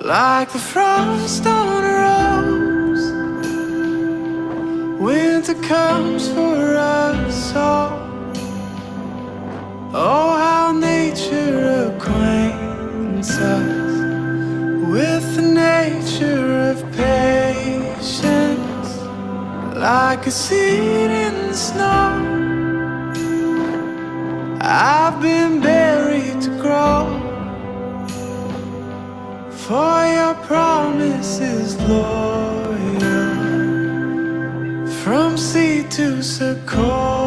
like the frost on a rose. Winter comes for us all. Oh, how nature acquaints us with the nature of patience, like a seed in the snow. I've been buried to grow, for your promise is loyal, from sea to Sequoia.